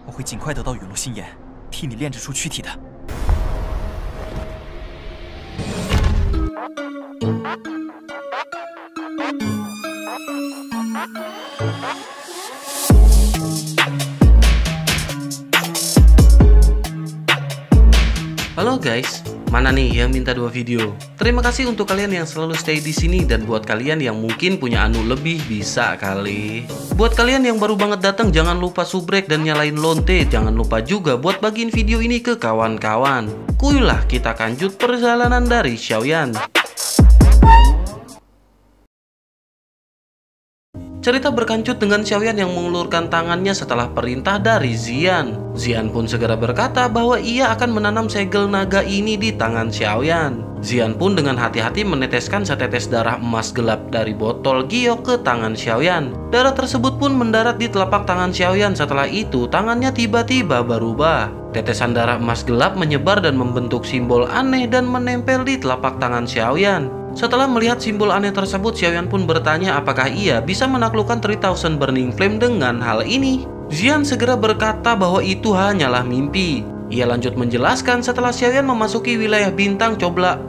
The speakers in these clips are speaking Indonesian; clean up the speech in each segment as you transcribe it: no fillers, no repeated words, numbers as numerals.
我会尽快得到陨落心炎，替你炼制出躯体的。Halo guys, mana nih yang minta 2 video? Terima kasih untuk kalian yang selalu stay di sini, dan buat kalian yang mungkin punya anu lebih bisa kali. Buat kalian yang baru banget datang, jangan lupa subrek dan nyalain lonte. Jangan lupa juga buat bagiin video ini ke kawan-kawan. Kuyulah kita lanjut perjalanan dari Xiaoyan. Cerita berkancut dengan Xiaoyan yang mengulurkan tangannya setelah perintah dari Xian. Xian pun segera berkata bahwa ia akan menanam segel naga ini di tangan Xiaoyan. Xian pun dengan hati-hati meneteskan setetes darah emas gelap dari botol giok ke tangan Xiaoyan. Darah tersebut pun mendarat di telapak tangan Xiaoyan. Setelah itu tangannya tiba-tiba berubah. Tetesan darah emas gelap menyebar dan membentuk simbol aneh dan menempel di telapak tangan Xiaoyan. Setelah melihat simbol aneh tersebut, Xiaoyan pun bertanya apakah ia bisa menaklukkan 3000 Burning Flame dengan hal ini. Xian segera berkata bahwa itu hanyalah mimpi. Ia lanjut menjelaskan setelah Xiaoyan memasuki wilayah bintang, cobalah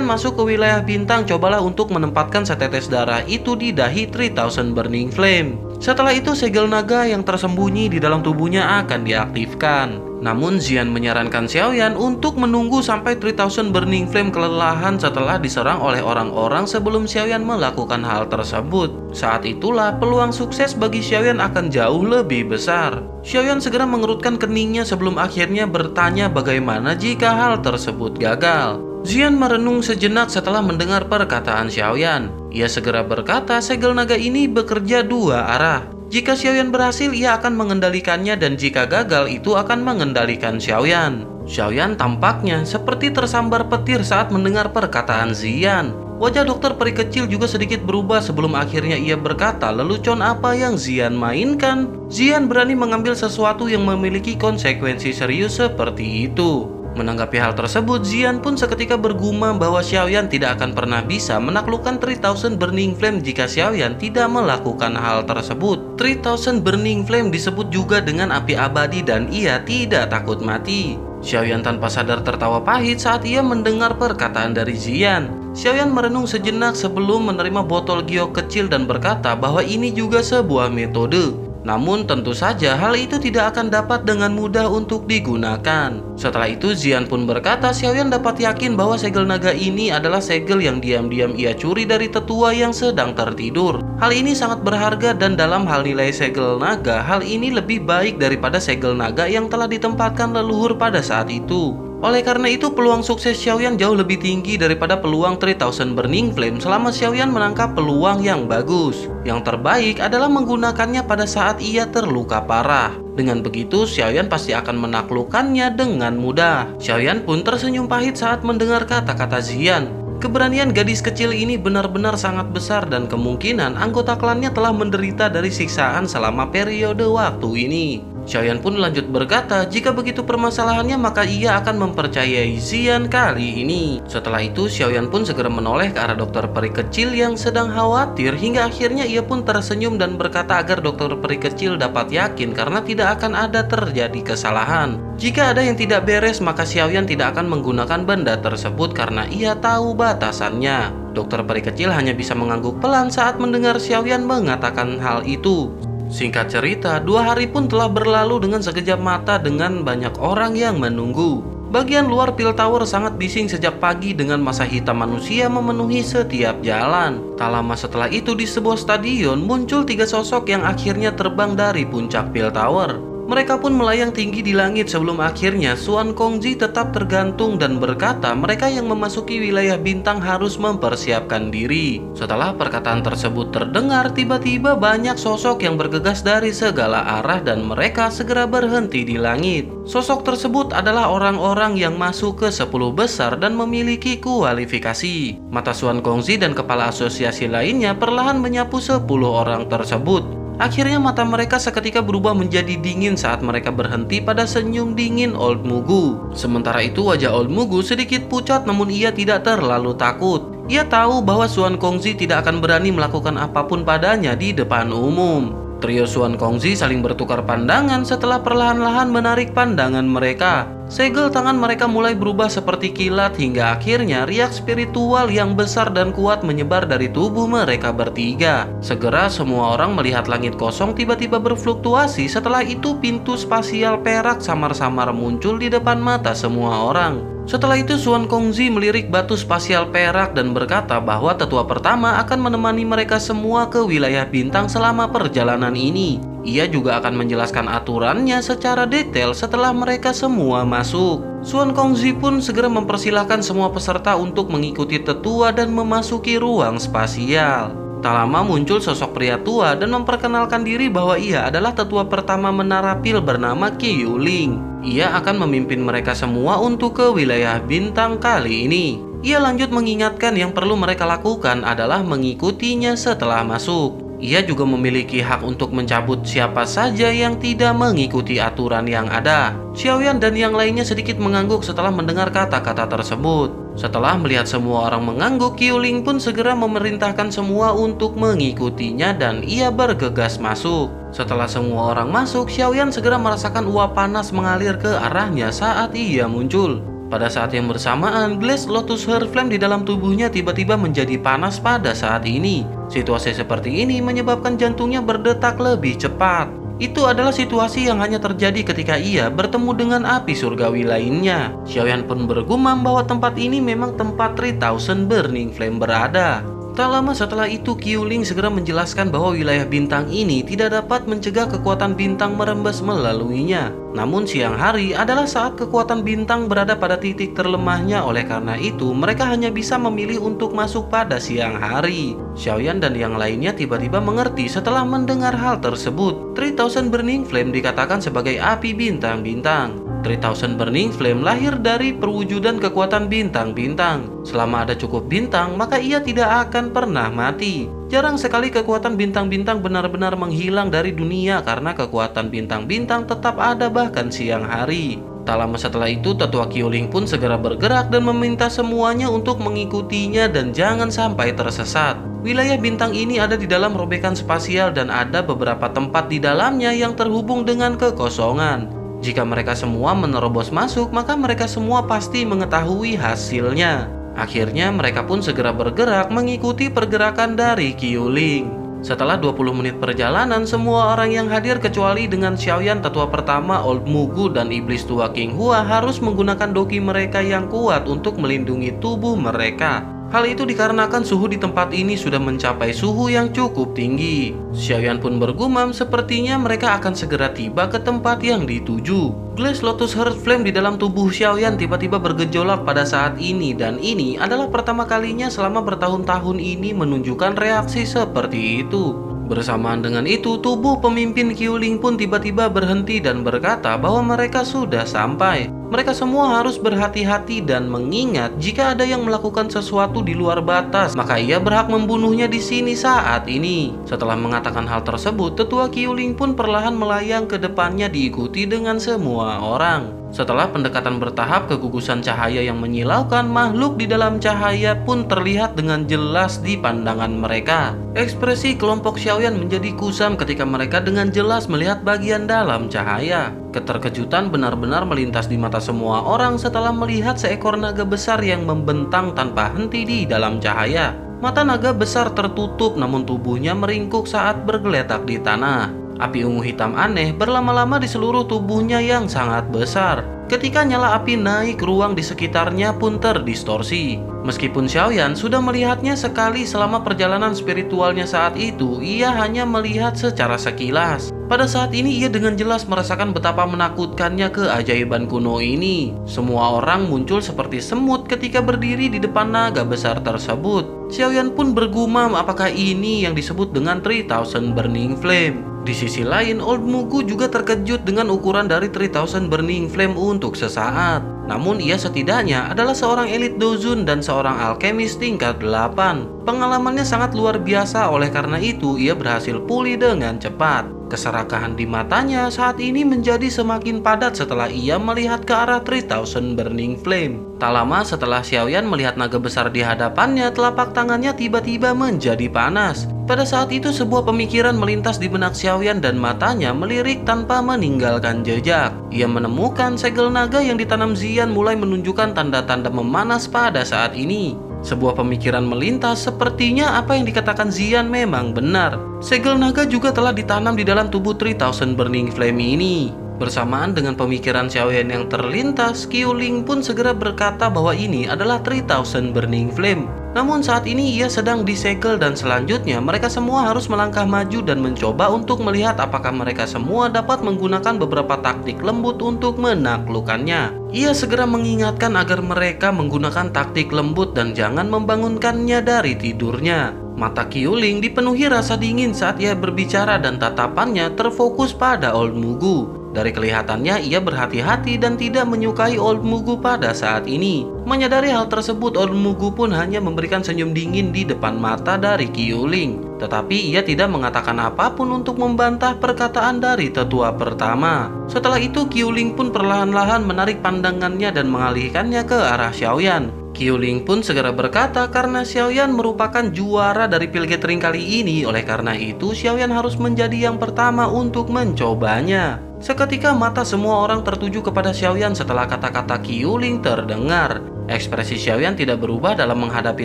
masuk ke wilayah bintang, cobalah untuk menempatkan setetes darah itu di dahi 3000 Burning Flame. Setelah itu segel naga yang tersembunyi di dalam tubuhnya akan diaktifkan. Namun Xian menyarankan Xiaoyan untuk menunggu sampai 3000 Burning Flame kelelahan setelah diserang oleh orang-orang sebelum Xiaoyan melakukan hal tersebut. Saat itulah peluang sukses bagi Xiaoyan akan jauh lebih besar. Xiaoyan segera mengerutkan keningnya sebelum akhirnya bertanya bagaimana jika hal tersebut gagal. Xian merenung sejenak setelah mendengar perkataan Xiaoyan. Ia segera berkata segel naga ini bekerja 2 arah. Jika Xiaoyan berhasil, ia akan mengendalikannya, dan jika gagal, itu akan mengendalikan Xiaoyan. Xiaoyan tampaknya seperti tersambar petir saat mendengar perkataan Xian. Wajah dokter peri kecil juga sedikit berubah sebelum akhirnya ia berkata lelucon apa yang Xian mainkan. Xian berani mengambil sesuatu yang memiliki konsekuensi serius seperti itu. Menanggapi hal tersebut, Xian pun seketika bergumam bahwa Xiaoyan tidak akan pernah bisa menaklukkan 3000 Burning Flame jika Xiaoyan tidak melakukan hal tersebut. 3000 Burning Flame disebut juga dengan api abadi dan ia tidak takut mati. Xiaoyan tanpa sadar tertawa pahit saat ia mendengar perkataan dari Xian. Xiaoyan merenung sejenak sebelum menerima botol giok kecil dan berkata bahwa ini juga sebuah metode. Namun tentu saja hal itu tidak akan dapat dengan mudah untuk digunakan. Setelah itu Xian pun berkata Xiaoyan dapat yakin bahwa segel naga ini adalah segel yang diam-diam ia curi dari tetua yang sedang tertidur. Hal ini sangat berharga, dan dalam hal nilai segel naga, hal ini lebih baik daripada segel naga yang telah ditempatkan leluhur pada saat itu. Oleh karena itu, peluang sukses Xiaoyan jauh lebih tinggi daripada peluang 3000 Burning Flame selama Xiaoyan menangkap peluang yang bagus. Yang terbaik adalah menggunakannya pada saat ia terluka parah. Dengan begitu, Xiaoyan pasti akan menaklukkannya dengan mudah. Xiaoyan pun tersenyum pahit saat mendengar kata-kata Xian. Keberanian gadis kecil ini benar-benar sangat besar, dan kemungkinan anggota klannya telah menderita dari siksaan selama periode waktu ini. Xiaoyan pun lanjut berkata, jika begitu permasalahannya maka ia akan mempercayai Xian kali ini. Setelah itu Xiaoyan pun segera menoleh ke arah dokter peri kecil yang sedang khawatir, hingga akhirnya ia pun tersenyum dan berkata agar dokter peri kecil dapat yakin karena tidak akan ada terjadi kesalahan. Jika ada yang tidak beres maka Xiaoyan tidak akan menggunakan benda tersebut karena ia tahu batasannya. Dokter peri kecil hanya bisa mengangguk pelan saat mendengar Xiaoyan mengatakan hal itu. Singkat cerita, 2 hari pun telah berlalu dengan sekejap mata dengan banyak orang yang menunggu. Bagian luar Pil Tower sangat bising sejak pagi dengan massa hitam manusia memenuhi setiap jalan. Tak lama setelah itu di sebuah stadion muncul 3 sosok yang akhirnya terbang dari puncak Pil Tower. Mereka pun melayang tinggi di langit sebelum akhirnya Xuan Kongzi tetap tergantung dan berkata mereka yang memasuki wilayah bintang harus mempersiapkan diri. Setelah perkataan tersebut terdengar, tiba-tiba banyak sosok yang bergegas dari segala arah dan mereka segera berhenti di langit. Sosok tersebut adalah orang-orang yang masuk ke 10 besar dan memiliki kualifikasi. Mata Xuan Kongzi dan kepala asosiasi lainnya perlahan menyapu 10 orang tersebut. Akhirnya mata mereka seketika berubah menjadi dingin saat mereka berhenti pada senyum dingin Old Mugu. Sementara itu wajah Old Mugu sedikit pucat, namun ia tidak terlalu takut. Ia tahu bahwa Xuan Kongzi tidak akan berani melakukan apapun padanya di depan umum. Trio Xuan Kongzi saling bertukar pandangan setelah perlahan-lahan menarik pandangan mereka. Segel tangan mereka mulai berubah seperti kilat hingga akhirnya riak spiritual yang besar dan kuat menyebar dari tubuh mereka bertiga. Segera semua orang melihat langit kosong tiba-tiba berfluktuasi. Setelah itu pintu spasial perak samar-samar muncul di depan mata semua orang. Setelah itu Xuan Kongzi melirik batu spasial perak dan berkata bahwa tetua pertama akan menemani mereka semua ke wilayah bintang selama perjalanan ini. Ia juga akan menjelaskan aturannya secara detail setelah mereka semua masuk. Xuan Kongzi pun segera mempersilahkan semua peserta untuk mengikuti tetua dan memasuki ruang spasial. Tak lama muncul sosok pria tua dan memperkenalkan diri bahwa ia adalah tetua pertama Menara Pil bernama Qi Yuling. Ia akan memimpin mereka semua untuk ke wilayah bintang kali ini. Ia lanjut mengingatkan yang perlu mereka lakukan adalah mengikutinya setelah masuk. Ia juga memiliki hak untuk mencabut siapa saja yang tidak mengikuti aturan yang ada. Xiaoyan dan yang lainnya sedikit mengangguk setelah mendengar kata-kata tersebut. Setelah melihat semua orang mengangguk, Qi Yuling pun segera memerintahkan semua untuk mengikutinya dan ia bergegas masuk. Setelah semua orang masuk, Xiaoyan segera merasakan uap panas mengalir ke arahnya saat ia muncul. Pada saat yang bersamaan, Glass Lotus Heart Flame di dalam tubuhnya tiba-tiba menjadi panas pada saat ini. Situasi seperti ini menyebabkan jantungnya berdetak lebih cepat. Itu adalah situasi yang hanya terjadi ketika ia bertemu dengan api surgawi lainnya. Xiaoyan pun bergumam bahwa tempat ini memang tempat 3000 Burning Flame berada. Tak lama setelah itu, Qi Yuling segera menjelaskan bahwa wilayah bintang ini tidak dapat mencegah kekuatan bintang merembes melaluinya. Namun siang hari adalah saat kekuatan bintang berada pada titik terlemahnya. Oleh karena itu, mereka hanya bisa memilih untuk masuk pada siang hari. Xiaoyan dan yang lainnya tiba-tiba mengerti setelah mendengar hal tersebut. 3000 Burning Flame dikatakan sebagai api bintang-bintang. 3000 Burning Flame lahir dari perwujudan kekuatan bintang-bintang. Selama ada cukup bintang, maka ia tidak akan pernah mati. Jarang sekali kekuatan bintang-bintang benar-benar menghilang dari dunia karena kekuatan bintang-bintang tetap ada bahkan siang hari. Tak lama setelah itu, tetua Qi Yuling pun segera bergerak dan meminta semuanya untuk mengikutinya dan jangan sampai tersesat. Wilayah bintang ini ada di dalam robekan spasial dan ada beberapa tempat di dalamnya yang terhubung dengan kekosongan. Jika mereka semua menerobos masuk, maka mereka semua pasti mengetahui hasilnya. Akhirnya mereka pun segera bergerak mengikuti pergerakan dari Qi Yuling. Setelah 20 menit perjalanan, semua orang yang hadir kecuali dengan Xiaoyan tetua pertama, Old Mugu, dan iblis tua King Hua harus menggunakan doki mereka yang kuat untuk melindungi tubuh mereka. Hal itu dikarenakan suhu di tempat ini sudah mencapai suhu yang cukup tinggi. Xiaoyan pun bergumam sepertinya mereka akan segera tiba ke tempat yang dituju. Glass Lotus Heart Flame di dalam tubuh Xiaoyan tiba-tiba bergejolak pada saat ini, dan ini adalah pertama kalinya selama bertahun-tahun ini menunjukkan reaksi seperti itu. Bersamaan dengan itu, tubuh pemimpin Qi Yuling pun tiba-tiba berhenti dan berkata bahwa mereka sudah sampai. Mereka semua harus berhati-hati dan mengingat jika ada yang melakukan sesuatu di luar batas, maka ia berhak membunuhnya di sini saat ini. Setelah mengatakan hal tersebut, tetua Qi Yuling pun perlahan melayang ke depannya diikuti dengan semua orang. Setelah pendekatan bertahap, kegugusan cahaya yang menyilaukan makhluk di dalam cahaya pun terlihat dengan jelas di pandangan mereka. Ekspresi kelompok Xiaoyan menjadi kusam ketika mereka dengan jelas melihat bagian dalam cahaya. Keterkejutan benar-benar melintas di mata semua orang setelah melihat seekor naga besar yang membentang tanpa henti di dalam cahaya. Mata naga besar tertutup namun tubuhnya meringkuk saat bergeletak di tanah. Api ungu hitam aneh berlama-lama di seluruh tubuhnya yang sangat besar. Ketika nyala api naik, ruang di sekitarnya pun terdistorsi. Meskipun Xiaoyan sudah melihatnya sekali selama perjalanan spiritualnya saat itu, ia hanya melihat secara sekilas. Pada saat ini ia dengan jelas merasakan betapa menakutkannya keajaiban kuno ini. Semua orang muncul seperti semut ketika berdiri di depan naga besar tersebut. Xiaoyan pun bergumam apakah ini yang disebut dengan 3000 Burning Flame. Di sisi lain, Old Mugu juga terkejut dengan ukuran dari 3000 Burning Flame untuk sesaat. Namun ia setidaknya adalah seorang elit dozun dan seorang alkemis tingkat 8. Pengalamannya sangat luar biasa, oleh karena itu ia berhasil pulih dengan cepat. Keserakahan di matanya saat ini menjadi semakin padat setelah ia melihat ke arah 3000 Burning Flame. Tak lama setelah Xiaoyan melihat naga besar di hadapannya, telapak tangannya tiba-tiba menjadi panas. Pada saat itu sebuah pemikiran melintas di benak Xiaoyan dan matanya melirik tanpa meninggalkan jejak. Ia menemukan segel naga yang ditanam Xian mulai menunjukkan tanda-tanda memanas pada saat ini. Sebuah pemikiran melintas, sepertinya apa yang dikatakan Xian memang benar. Segel naga juga telah ditanam di dalam tubuh 3000 Burning Flame ini. Bersamaan dengan pemikiran Xiaoyan yang terlintas, Qiuling pun segera berkata bahwa ini adalah 3000 Burning Flame. Namun saat ini ia sedang disegel dan selanjutnya mereka semua harus melangkah maju dan mencoba untuk melihat apakah mereka semua dapat menggunakan beberapa taktik lembut untuk menaklukkannya. Ia segera mengingatkan agar mereka menggunakan taktik lembut dan jangan membangunkannya dari tidurnya. Mata Qiuling dipenuhi rasa dingin saat ia berbicara dan tatapannya terfokus pada Old Mugu. Dari kelihatannya ia berhati-hati dan tidak menyukai Old Mugu pada saat ini. Menyadari hal tersebut, Old Mugu pun hanya memberikan senyum dingin di depan mata dari Qiuling. Tetapi ia tidak mengatakan apapun untuk membantah perkataan dari tetua pertama. Setelah itu Qiuling pun perlahan-lahan menarik pandangannya dan mengalihkannya ke arah Xiaoyan. Qiuling pun segera berkata karena Xiaoyan merupakan juara dari pil gathering kali ini, oleh karena itu Xiaoyan harus menjadi yang pertama untuk mencobanya. Seketika mata semua orang tertuju kepada Xiaoyan setelah kata-kata Qiuling terdengar. Ekspresi Xiaoyan tidak berubah dalam menghadapi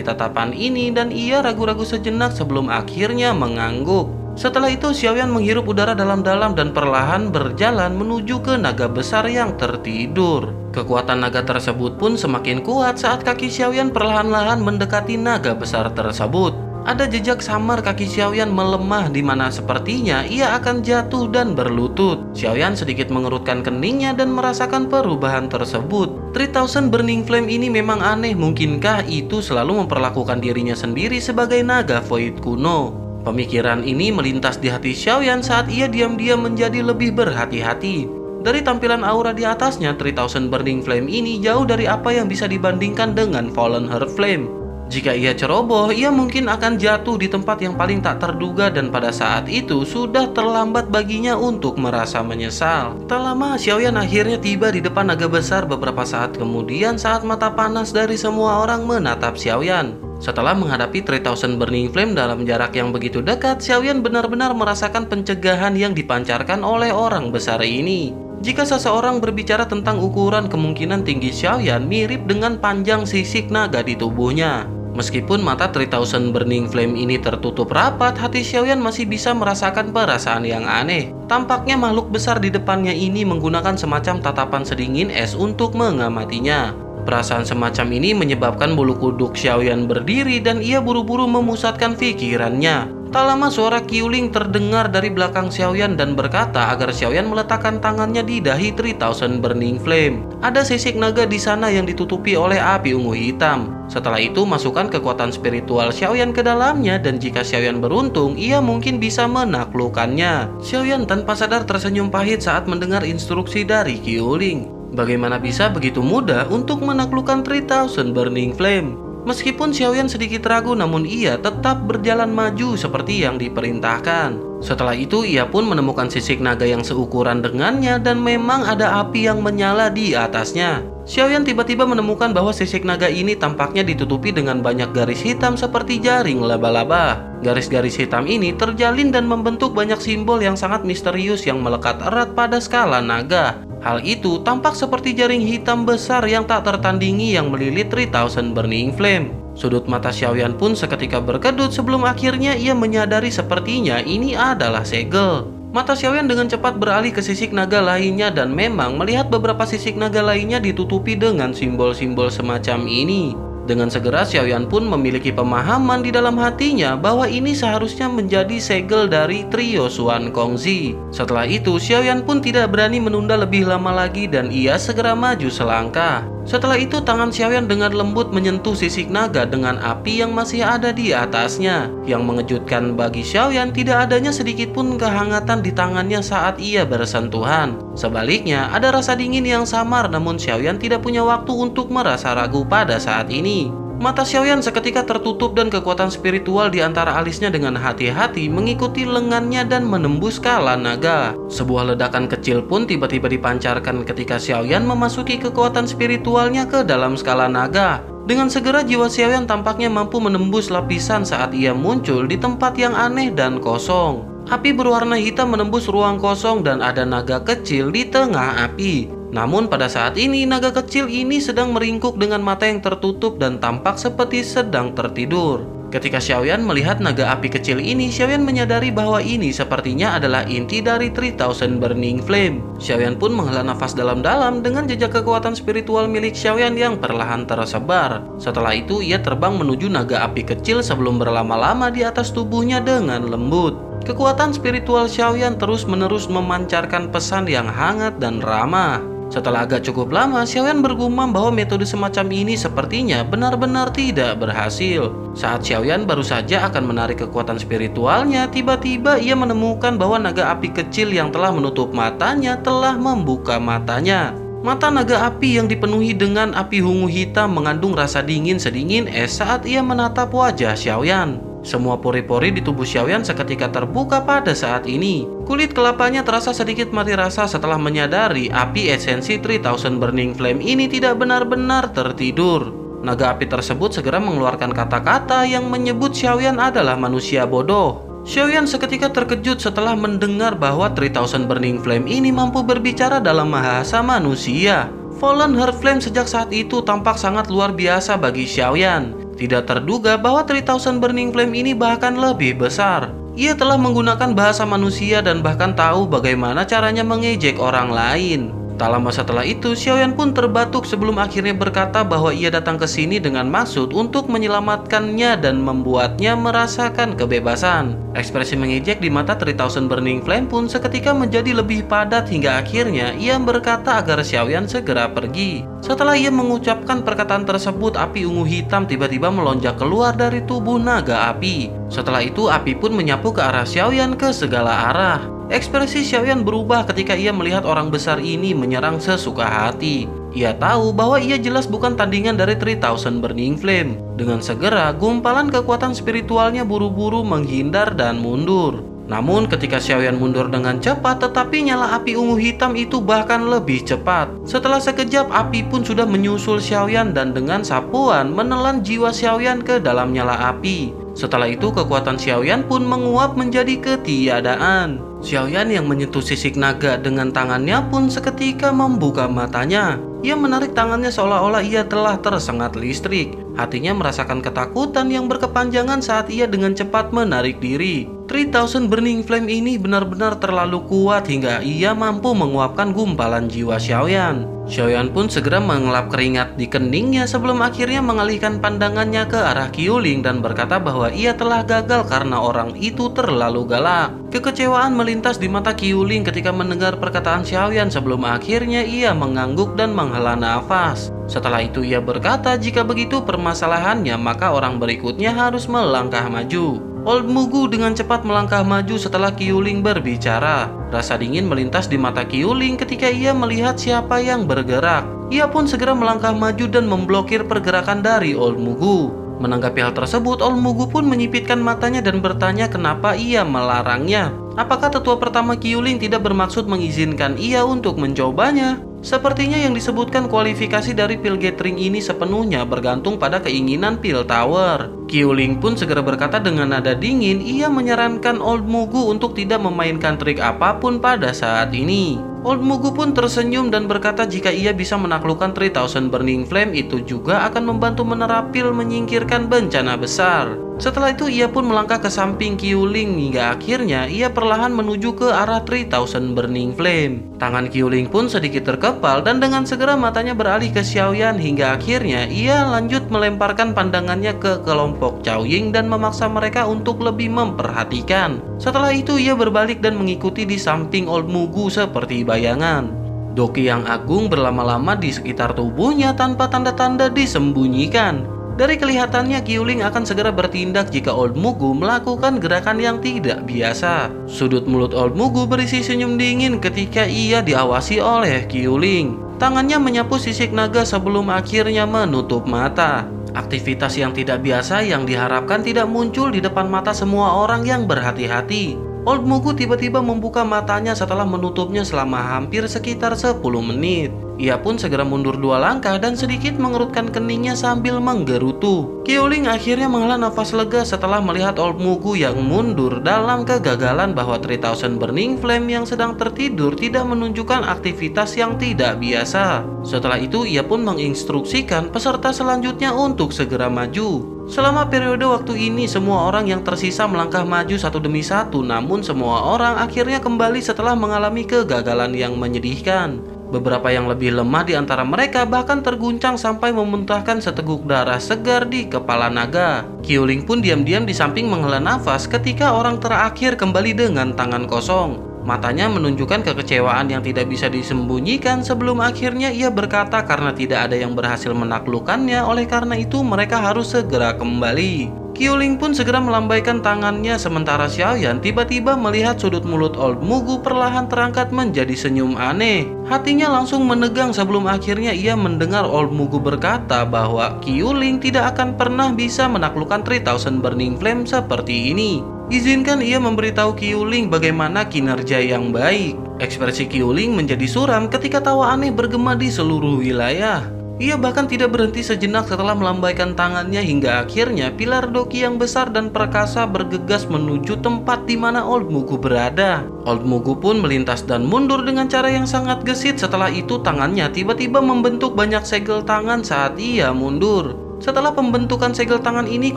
tatapan ini dan ia ragu-ragu sejenak sebelum akhirnya mengangguk. Setelah itu Xiaoyan menghirup udara dalam-dalam dan perlahan berjalan menuju ke naga besar yang tertidur. Kekuatan naga tersebut pun semakin kuat saat kaki Xiaoyan perlahan-lahan mendekati naga besar tersebut. Ada jejak samar kaki Xiaoyan melemah di mana sepertinya ia akan jatuh dan berlutut. Xiaoyan sedikit mengerutkan keningnya dan merasakan perubahan tersebut. 3000 Burning Flame ini memang aneh, mungkinkah itu selalu memperlakukan dirinya sendiri sebagai naga void kuno? Pemikiran ini melintas di hati Xiaoyan saat ia diam-diam menjadi lebih berhati-hati. Dari tampilan aura di atasnya, 3000 Burning Flame ini jauh dari apa yang bisa dibandingkan dengan Fallen Heart Flame. Jika ia ceroboh, ia mungkin akan jatuh di tempat yang paling tak terduga dan pada saat itu sudah terlambat baginya untuk merasa menyesal. Tak lama, Xiaoyan akhirnya tiba di depan naga besar beberapa saat kemudian saat mata panas dari semua orang menatap Xiaoyan. Setelah menghadapi 3000 Burning Flame dalam jarak yang begitu dekat, Xiaoyan benar-benar merasakan pencegahan yang dipancarkan oleh orang besar ini. Jika seseorang berbicara tentang ukuran, kemungkinan tinggi Xiaoyan mirip dengan panjang sisik naga di tubuhnya. Meskipun mata 3000 Burning Flame ini tertutup rapat, hati Xiaoyan masih bisa merasakan perasaan yang aneh. Tampaknya makhluk besar di depannya ini menggunakan semacam tatapan sedingin es untuk mengamatinya. Perasaan semacam ini menyebabkan bulu kuduk Xiaoyan berdiri dan ia buru-buru memusatkan pikirannya. Tak lama suara Qiuling terdengar dari belakang Xiaoyan dan berkata agar Xiaoyan meletakkan tangannya di dahi 3000 Burning Flame. Ada sisik naga di sana yang ditutupi oleh api ungu hitam. Setelah itu masukkan kekuatan spiritual Xiaoyan ke dalamnya dan jika Xiaoyan beruntung, ia mungkin bisa menaklukkannya. Xiaoyan tanpa sadar tersenyum pahit saat mendengar instruksi dari Qiuling. Bagaimana bisa begitu mudah untuk menaklukkan 3000 Burning Flame? Meskipun Xiaoyan sedikit ragu, namun ia tetap berjalan maju seperti yang diperintahkan. Setelah itu ia pun menemukan sisik naga yang seukuran dengannya dan memang ada api yang menyala di atasnya. Xiaoyan tiba-tiba menemukan bahwa sisik naga ini tampaknya ditutupi dengan banyak garis hitam seperti jaring laba-laba. Garis-garis hitam ini terjalin dan membentuk banyak simbol yang sangat misterius yang melekat erat pada skala naga. Hal itu tampak seperti jaring hitam besar yang tak tertandingi yang melilit 3000 Burning Flame. Sudut mata Xiaoyan pun seketika berkedut sebelum akhirnya ia menyadari sepertinya ini adalah segel. Mata Xiaoyan dengan cepat beralih ke sisik naga lainnya dan memang melihat beberapa sisik naga lainnya ditutupi dengan simbol-simbol semacam ini. Dengan segera Xiaoyan pun memiliki pemahaman di dalam hatinya bahwa ini seharusnya menjadi segel dari trio Xuan Kongzi. Setelah itu Xiaoyan pun tidak berani menunda lebih lama lagi dan ia segera maju selangkah. Setelah itu tangan Xiaoyan dengan lembut menyentuh sisik naga dengan api yang masih ada di atasnya. Yang mengejutkan bagi Xiaoyan tidak adanya sedikit pun kehangatan di tangannya saat ia bersentuhan. Sebaliknya ada rasa dingin yang samar namun Xiaoyan tidak punya waktu untuk merasa ragu pada saat ini. Mata Xiaoyan seketika tertutup dan kekuatan spiritual di antara alisnya dengan hati-hati mengikuti lengannya dan menembus kala naga. Sebuah ledakan kecil pun tiba-tiba dipancarkan ketika Xiaoyan memasuki kekuatan spiritualnya ke dalam skala naga. Dengan segera jiwa Xiaoyan tampaknya mampu menembus lapisan saat ia muncul di tempat yang aneh dan kosong. Api berwarna hitam menembus ruang kosong dan ada naga kecil di tengah api. Namun pada saat ini naga kecil ini sedang meringkuk dengan mata yang tertutup dan tampak seperti sedang tertidur. Ketika Xiaoyan melihat naga api kecil ini, Xiaoyan menyadari bahwa ini sepertinya adalah inti dari 3000 Burning Flame. Xiaoyan pun menghela nafas dalam-dalam dengan jejak kekuatan spiritual milik Xiaoyan yang perlahan tersebar. Setelah itu ia terbang menuju naga api kecil sebelum berlama-lama di atas tubuhnya dengan lembut. Kekuatan spiritual Xiaoyan terus-menerus memancarkan pesan yang hangat dan ramah. Setelah agak cukup lama, Xiaoyan bergumam bahwa metode semacam ini sepertinya benar-benar tidak berhasil. Saat Xiaoyan baru saja akan menarik kekuatan spiritualnya, tiba-tiba ia menemukan bahwa naga api kecil yang telah menutup matanya telah membuka matanya. Mata naga api yang dipenuhi dengan api ungu hitam mengandung rasa dingin sedingin es saat ia menatap wajah Xiaoyan. Semua pori-pori di tubuh Xiaoyan seketika terbuka pada saat ini. Kulit kelapanya terasa sedikit mati rasa setelah menyadari api esensi 3000 Burning Flame ini tidak benar-benar tertidur. Naga api tersebut segera mengeluarkan kata-kata yang menyebut Xiaoyan adalah manusia bodoh. Xiaoyan seketika terkejut setelah mendengar bahwa 3000 Burning Flame ini mampu berbicara dalam bahasa manusia. Fallen Heart Flame sejak saat itu tampak sangat luar biasa bagi Xiaoyan. Tidak terduga bahwa 3000 Burning Flame ini bahkan lebih besar. Ia telah menggunakan bahasa manusia dan bahkan tahu bagaimana caranya mengejek orang lain. Tak lama setelah itu, Xiaoyan pun terbatuk sebelum akhirnya berkata bahwa ia datang ke sini dengan maksud untuk menyelamatkannya dan membuatnya merasakan kebebasan. Ekspresi mengejek di mata 3000 Burning Flame pun seketika menjadi lebih padat hingga akhirnya ia berkata agar Xiaoyan segera pergi. Setelah ia mengucapkan perkataan tersebut, api ungu hitam tiba-tiba melonjak keluar dari tubuh naga api. Setelah itu, api pun menyapu ke arah Xiaoyan ke segala arah. Ekspresi Xiaoyan berubah ketika ia melihat orang besar ini menyerang sesuka hati. Ia tahu bahwa ia jelas bukan tandingan dari 3000 Burning Flame. Dengan segera, gumpalan kekuatan spiritualnya buru-buru menghindar dan mundur. Namun ketika Xiaoyan mundur dengan cepat, tetapi nyala api ungu hitam itu bahkan lebih cepat. Setelah sekejap, api pun sudah menyusul Xiaoyan dan dengan sapuan menelan jiwa Xiaoyan ke dalam nyala api. Setelah itu kekuatan Xiaoyan pun menguap menjadi ketiadaan. Xiaoyan yang menyentuh sisik naga dengan tangannya pun seketika membuka matanya. Ia menarik tangannya seolah-olah ia telah tersengat listrik. Hatinya merasakan ketakutan yang berkepanjangan saat ia dengan cepat menarik diri. 3000 Burning Flame ini benar-benar terlalu kuat hingga ia mampu menguapkan gumpalan jiwa Xiaoyan. Xiaoyan pun segera mengelap keringat di keningnya sebelum akhirnya mengalihkan pandangannya ke arah Qiuling dan berkata bahwa ia telah gagal karena orang itu terlalu galak. Kekecewaan melintas di mata Qiuling ketika mendengar perkataan Xiaoyan sebelum akhirnya ia mengangguk dan menghela nafas. Setelah itu ia berkata jika begitu permasalahannya maka orang berikutnya harus melangkah maju. Old Mugu dengan cepat melangkah maju setelah Qiuling berbicara. Rasa dingin melintas di mata Qiuling ketika ia melihat siapa yang bergerak. Ia pun segera melangkah maju dan memblokir pergerakan dari Old Mugu. Menanggapi hal tersebut, Old Mugu pun menyipitkan matanya dan bertanya kenapa ia melarangnya. Apakah tetua pertama Qiuling tidak bermaksud mengizinkan ia untuk mencobanya? Sepertinya yang disebutkan kualifikasi dari Pil Gathering ini sepenuhnya bergantung pada keinginan Pil Tower. Qiuling pun segera berkata dengan nada dingin, ia menyarankan Old Mugu untuk tidak memainkan trik apapun pada saat ini. Old Mugu pun tersenyum dan berkata jika ia bisa menaklukkan 3000 Burning Flame itu juga akan membantu menerapil menyingkirkan bencana besar. Setelah itu ia pun melangkah ke samping Qiuling hingga akhirnya ia perlahan menuju ke arah 3000 Burning Flame. Tangan Qiuling pun sedikit terkepal dan dengan segera matanya beralih ke Xiaoyan hingga akhirnya ia lanjut melemparkan pandangannya ke kelompok Cao Ying dan memaksa mereka untuk lebih memperhatikan. Setelah itu ia berbalik dan mengikuti di samping Old Mugu seperti bayangan. Doki yang agung berlama-lama di sekitar tubuhnya tanpa tanda-tanda disembunyikan. Dari kelihatannya Qiuling akan segera bertindak jika Old Mugu melakukan gerakan yang tidak biasa. Sudut mulut Old Mugu berisi senyum dingin ketika ia diawasi oleh Qiuling. Tangannya menyapu sisik naga sebelum akhirnya menutup mata. Aktivitas yang tidak biasa yang diharapkan tidak muncul di depan mata semua orang yang berhati-hati. Old Mugu tiba-tiba membuka matanya setelah menutupnya selama hampir sekitar 10 menit. Ia pun segera mundur 2 langkah dan sedikit mengerutkan keningnya sambil menggerutu. Qiuling akhirnya menghela nafas lega setelah melihat Old Mugu yang mundur dalam kegagalan bahwa 3000 Burning Flame yang sedang tertidur tidak menunjukkan aktivitas yang tidak biasa. Setelah itu ia pun menginstruksikan peserta selanjutnya untuk segera maju. Selama periode waktu ini semua orang yang tersisa melangkah maju satu demi satu, namun semua orang akhirnya kembali setelah mengalami kegagalan yang menyedihkan. Beberapa yang lebih lemah di antara mereka bahkan terguncang sampai memuntahkan seteguk darah segar di kepala naga. Qiuling pun diam-diam di samping menghela nafas ketika orang terakhir kembali dengan tangan kosong. Matanya menunjukkan kekecewaan yang tidak bisa disembunyikan sebelum akhirnya ia berkata karena tidak ada yang berhasil menaklukkannya, oleh karena itu mereka harus segera kembali. Qiuling pun segera melambaikan tangannya sementara Xiaoyan tiba-tiba melihat sudut mulut Old Mugu perlahan terangkat menjadi senyum aneh. Hatinya langsung menegang sebelum akhirnya ia mendengar Old Mugu berkata bahwa Qiuling tidak akan pernah bisa menaklukkan 3000 Burning Flame seperti ini. Izinkan ia memberitahu Qiuling bagaimana kinerja yang baik. Ekspresi Qiuling menjadi suram ketika tawa aneh bergema di seluruh wilayah. Ia bahkan tidak berhenti sejenak setelah melambaikan tangannya hingga akhirnya pilar Doqi yang besar dan perkasa bergegas menuju tempat di mana Old Mugu berada. Old Mugu pun melintas dan mundur dengan cara yang sangat gesit. Setelah itu tangannya tiba-tiba membentuk banyak segel tangan saat ia mundur. Setelah pembentukan segel tangan ini,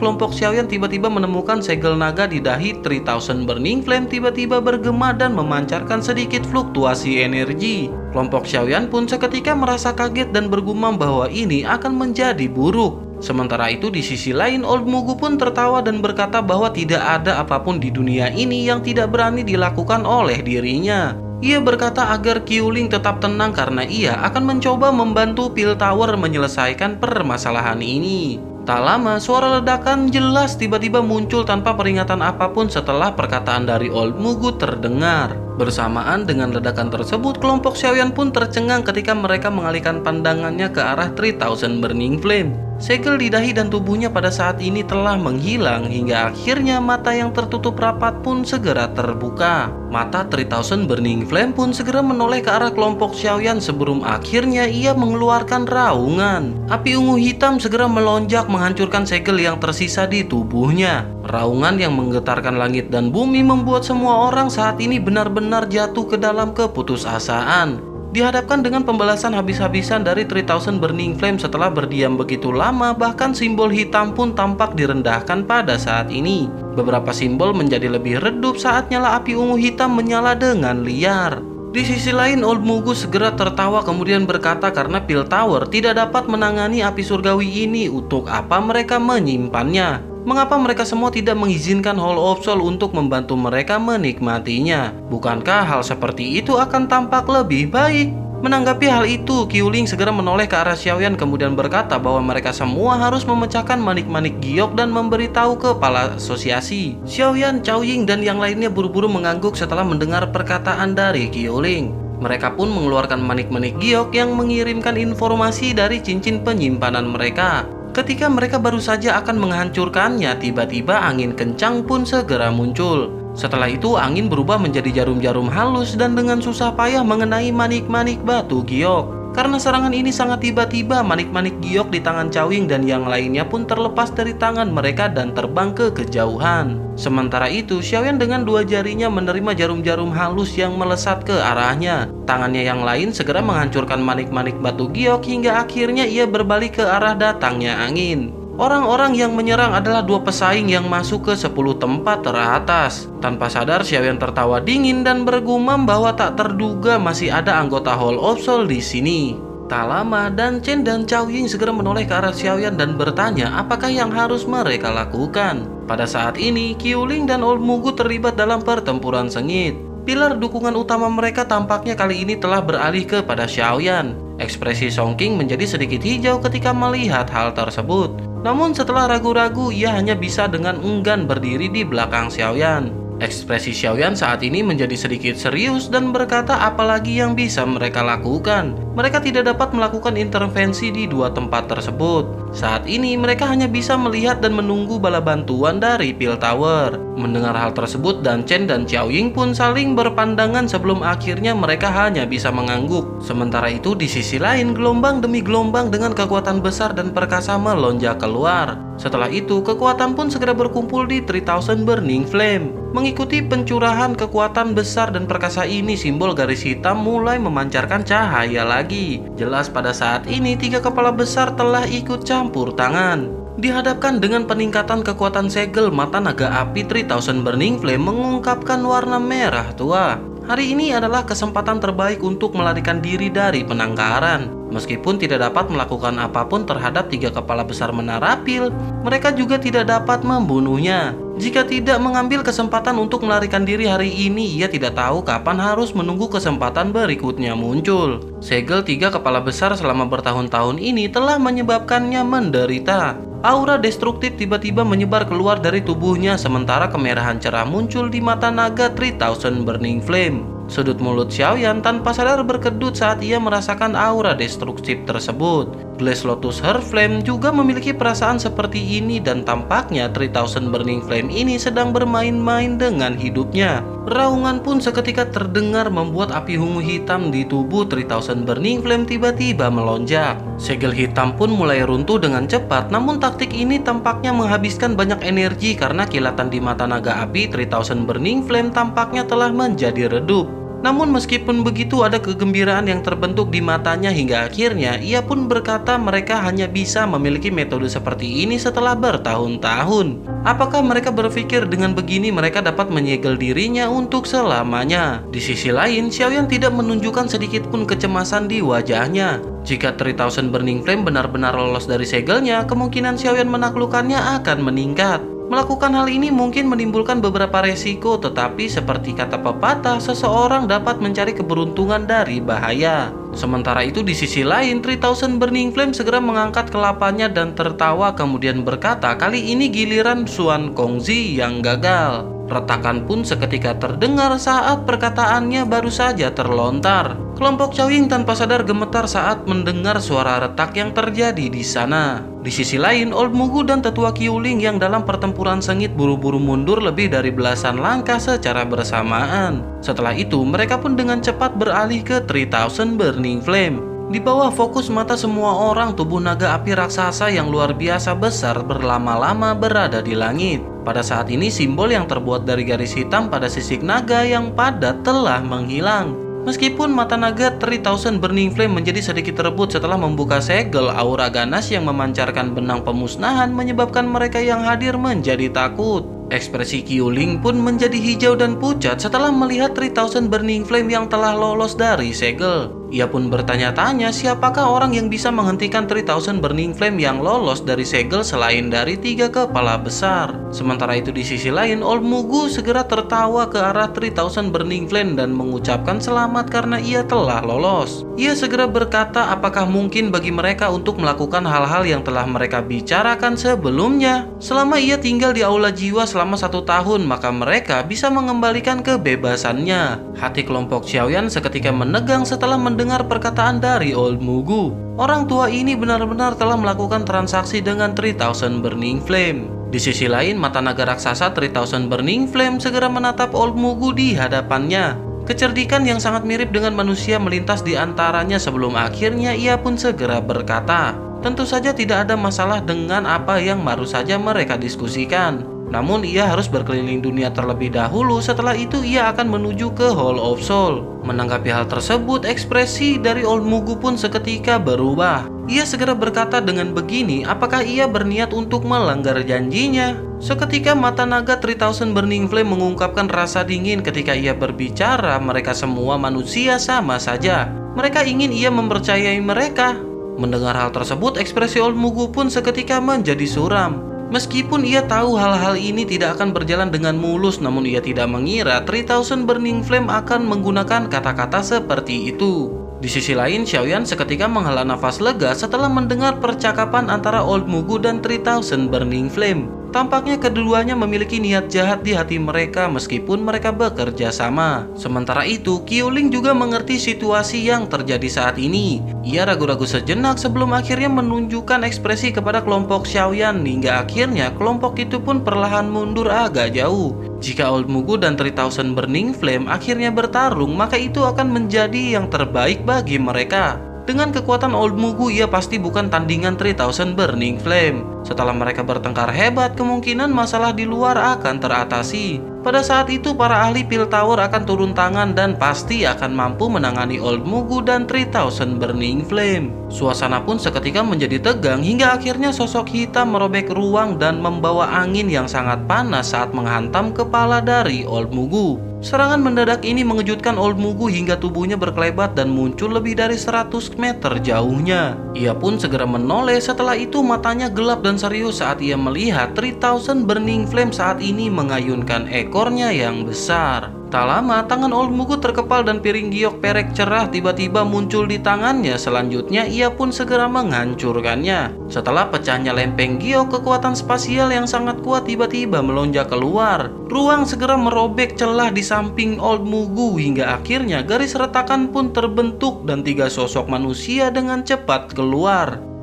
kelompok Xiaoyan tiba-tiba menemukan segel naga di dahi 3000 Burning Flame tiba-tiba bergema dan memancarkan sedikit fluktuasi energi. Kelompok Xiaoyan pun seketika merasa kaget dan bergumam bahwa ini akan menjadi buruk. Sementara itu di sisi lain Old Mugu pun tertawa dan berkata bahwa tidak ada apapun di dunia ini yang tidak berani dilakukan oleh dirinya. Ia berkata agar Qiuling tetap tenang karena ia akan mencoba membantu Piltover menyelesaikan permasalahan ini. Tak lama, suara ledakan jelas tiba-tiba muncul tanpa peringatan apapun setelah perkataan dari Old Mugu terdengar. Bersamaan dengan ledakan tersebut, kelompok Xiaoyan pun tercengang ketika mereka mengalihkan pandangannya ke arah 3000 Burning Flame. Segel di dahi dan tubuhnya pada saat ini telah menghilang hingga akhirnya mata yang tertutup rapat pun segera terbuka. Mata 3000 Burning Flame pun segera menoleh ke arah kelompok Xiaoyan sebelum akhirnya ia mengeluarkan raungan. Api ungu hitam segera melonjak menghancurkan segel yang tersisa di tubuhnya. Raungan yang menggetarkan langit dan bumi membuat semua orang saat ini benar-benar jatuh ke dalam keputusasaan. Dihadapkan dengan pembalasan habis-habisan dari 3000 Burning Flame setelah berdiam begitu lama, bahkan simbol hitam pun tampak direndahkan pada saat ini. Beberapa simbol menjadi lebih redup saat nyala api ungu hitam menyala dengan liar. Di sisi lain, Old Mugu segera tertawa kemudian berkata karena Piltover tidak dapat menangani api surgawi ini, untuk apa mereka menyimpannya? Mengapa mereka semua tidak mengizinkan Hall of Soul untuk membantu mereka menikmatinya? Bukankah hal seperti itu akan tampak lebih baik? Menanggapi hal itu, Qiuling segera menoleh ke arah Xiaoyan kemudian berkata bahwa mereka semua harus memecahkan manik-manik giok dan memberitahu kepala asosiasi. Xiaoyan, Caoying, dan yang lainnya buru-buru mengangguk setelah mendengar perkataan dari Qiuling. Mereka pun mengeluarkan manik-manik giok yang mengirimkan informasi dari cincin penyimpanan mereka. Ketika mereka baru saja akan menghancurkannya, tiba-tiba angin kencang pun segera muncul. Setelah itu angin berubah menjadi jarum-jarum halus dan dengan susah payah mengenai manik-manik batu giok. Karena serangan ini sangat tiba-tiba, manik-manik giok di tangan Caoying dan yang lainnya pun terlepas dari tangan mereka dan terbang ke kejauhan. Sementara itu, Xiaoyan dengan dua jarinya menerima jarum-jarum halus yang melesat ke arahnya. Tangannya yang lain segera menghancurkan manik-manik batu giok hingga akhirnya ia berbalik ke arah datangnya angin. Orang-orang yang menyerang adalah dua pesaing yang masuk ke 10 tempat teratas. Tanpa sadar, Xiaoyan tertawa dingin dan bergumam bahwa tak terduga masih ada anggota Hall of Soul di sini. Tak lama, Dan Chen dan Caoying segera menoleh ke arah Xiaoyan dan bertanya apakah yang harus mereka lakukan. Pada saat ini, Qiuling dan Old Mugu terlibat dalam pertempuran sengit. Pilar dukungan utama mereka tampaknya kali ini telah beralih kepada Xiaoyan. Ekspresi Song King menjadi sedikit hijau ketika melihat hal tersebut. Namun setelah ragu-ragu, ia hanya bisa dengan enggan berdiri di belakang Xiaoyan. Ekspresi Xiaoyan saat ini menjadi sedikit serius dan berkata apalagi yang bisa mereka lakukan. Mereka tidak dapat melakukan intervensi di dua tempat tersebut. Saat ini mereka hanya bisa melihat dan menunggu bala bantuan dari Pil Tower. Mendengar hal tersebut, Dan Chen dan Xiao Ying pun saling berpandangan sebelum akhirnya mereka hanya bisa mengangguk. Sementara itu di sisi lain, gelombang demi gelombang dengan kekuatan besar dan perkasa melonjak keluar. Setelah itu, kekuatan pun segera berkumpul di 3000 Burning Flame. Mengikuti pencurahan kekuatan besar dan perkasa ini, simbol garis hitam mulai memancarkan cahaya lagi. Jelas pada saat ini, 3 kepala besar telah ikut campur tangan. Dihadapkan dengan peningkatan kekuatan segel, mata naga api 3000 Burning Flame mengungkapkan warna merah tua. Hari ini adalah kesempatan terbaik untuk melarikan diri dari penangkaran. Meskipun tidak dapat melakukan apapun terhadap 3 kepala besar menara pil, mereka juga tidak dapat membunuhnya. Jika tidak mengambil kesempatan untuk melarikan diri hari ini, ia tidak tahu kapan harus menunggu kesempatan berikutnya muncul. Segel 3 kepala besar selama bertahun-tahun ini telah menyebabkannya menderita. Aura destruktif tiba-tiba menyebar keluar dari tubuhnya, sementara kemerahan cerah muncul di mata naga 3000 Burning Flame. Sudut mulut Xiaoyan tanpa sadar berkedut saat ia merasakan aura destruktif tersebut. Glass Lotus Heart Flame juga memiliki perasaan seperti ini dan tampaknya 3000 Burning Flame ini sedang bermain-main dengan hidupnya. Raungan pun seketika terdengar membuat api ungu hitam di tubuh 3000 Burning Flame tiba-tiba melonjak. Segel hitam pun mulai runtuh dengan cepat, namun taktik ini tampaknya menghabiskan banyak energi karena kilatan di mata naga api 3000 Burning Flame tampaknya telah menjadi redup. Namun meskipun begitu, ada kegembiraan yang terbentuk di matanya hingga akhirnya ia pun berkata mereka hanya bisa memiliki metode seperti ini setelah bertahun-tahun. Apakah mereka berpikir dengan begini mereka dapat menyegel dirinya untuk selamanya? Di sisi lain, Xiaoyan tidak menunjukkan sedikit pun kecemasan di wajahnya. Jika 3000 Burning Flame benar-benar lolos dari segelnya, kemungkinan Xiaoyan menaklukkannya akan meningkat. Melakukan hal ini mungkin menimbulkan beberapa resiko, tetapi seperti kata pepatah, seseorang dapat mencari keberuntungan dari bahaya. Sementara itu di sisi lain, 3000 Burning Flame segera mengangkat kelapanya dan tertawa kemudian berkata kali ini giliran Xuan Kongzi yang gagal. Retakan pun seketika terdengar saat perkataannya baru saja terlontar. Kelompok Xiao Ying tanpa sadar gemetar saat mendengar suara retak yang terjadi di sana. Di sisi lain, Old Mugu dan Tetua Qiuling yang dalam pertempuran sengit buru-buru mundur lebih dari belasan langkah secara bersamaan. Setelah itu, mereka pun dengan cepat beralih ke 3000 Burning Flame. Di bawah fokus mata semua orang, tubuh naga api raksasa yang luar biasa besar berlama-lama berada di langit. Pada saat ini, simbol yang terbuat dari garis hitam pada sisik naga yang padat telah menghilang. Meskipun mata naga 3000 Burning Flame menjadi sedikit rebut setelah membuka segel, aura ganas yang memancarkan benang pemusnahan menyebabkan mereka yang hadir menjadi takut. Ekspresi Qiuling pun menjadi hijau dan pucat setelah melihat 3000 Burning Flame yang telah lolos dari segel. Ia pun bertanya-tanya siapakah orang yang bisa menghentikan 3000 Burning Flame yang lolos dari segel selain dari 3 kepala besar. Sementara itu di sisi lain, Old Mugu segera tertawa ke arah 3000 Burning Flame dan mengucapkan selamat karena ia telah lolos. Ia segera berkata apakah mungkin bagi mereka untuk melakukan hal-hal yang telah mereka bicarakan sebelumnya. Selama ia tinggal di aula jiwa selama 1 tahun, maka mereka bisa mengembalikan kebebasannya. Hati kelompok Xiaoyan seketika menegang setelah mendengar perkataan dari Old Mugu. Orang tua ini benar-benar telah melakukan transaksi dengan 3000 Burning Flame. Di sisi lain, mata naga raksasa 3000 Burning Flame segera menatap Old Mugu di hadapannya. Kecerdikan yang sangat mirip dengan manusia melintas di antaranya sebelum akhirnya ia pun segera berkata, tentu saja tidak ada masalah dengan apa yang baru saja mereka diskusikan. Namun ia harus berkeliling dunia terlebih dahulu, setelah itu ia akan menuju ke Hall of Soul. Menanggapi hal tersebut, ekspresi dari Old Mugu pun seketika berubah. Ia segera berkata dengan begini, apakah ia berniat untuk melanggar janjinya? Seketika mata naga 3000 Burning Flame mengungkapkan rasa dingin ketika ia berbicara, mereka semua manusia sama saja. Mereka ingin ia mempercayai mereka. Mendengar hal tersebut, ekspresi Old Mugu pun seketika menjadi suram. Meskipun ia tahu hal-hal ini tidak akan berjalan dengan mulus, namun ia tidak mengira 3000 Burning Flame akan menggunakan kata-kata seperti itu. Di sisi lain, Xiaoyan seketika menghela nafas lega setelah mendengar percakapan antara Old Mugu dan 3000 Burning Flame. Tampaknya keduanya memiliki niat jahat di hati mereka meskipun mereka bekerja sama. Sementara itu, Qiuling juga mengerti situasi yang terjadi saat ini. Ia ragu-ragu sejenak sebelum akhirnya menunjukkan ekspresi kepada kelompok Xiaoyan hingga akhirnya kelompok itu pun perlahan mundur agak jauh. Jika Old Mugu dan 3000 Burning Flame akhirnya bertarung, maka itu akan menjadi yang terbaik bagi mereka. Dengan kekuatan Old Mugu, ia pasti bukan tandingan 3000 Burning Flame. Setelah mereka bertengkar hebat, kemungkinan masalah di luar akan teratasi. Pada saat itu, para ahli Pil Tower akan turun tangan dan pasti akan mampu menangani Old Mugu dan 3000 Burning Flame. Suasana pun seketika menjadi tegang hingga akhirnya sosok hitam merobek ruang dan membawa angin yang sangat panas saat menghantam kepala dari Old Mugu. Serangan mendadak ini mengejutkan Old Mugu hingga tubuhnya berkelebat dan muncul lebih dari 100 meter jauhnya. Ia pun segera menoleh, setelah itu matanya gelap dan serius saat ia melihat 3000 Burning Flame saat ini mengayunkan ekornya yang besar. Tak lama, tangan Old Mugu terkepal dan piring giok perek cerah tiba-tiba muncul di tangannya. Selanjutnya, ia pun segera menghancurkannya. Setelah pecahnya lempeng giok, kekuatan spasial yang sangat kuat tiba-tiba melonjak keluar. Ruang segera merobek celah di samping Old Mugu hingga akhirnya garis retakan pun terbentuk dan 3 sosok manusia dengan cepat keluar.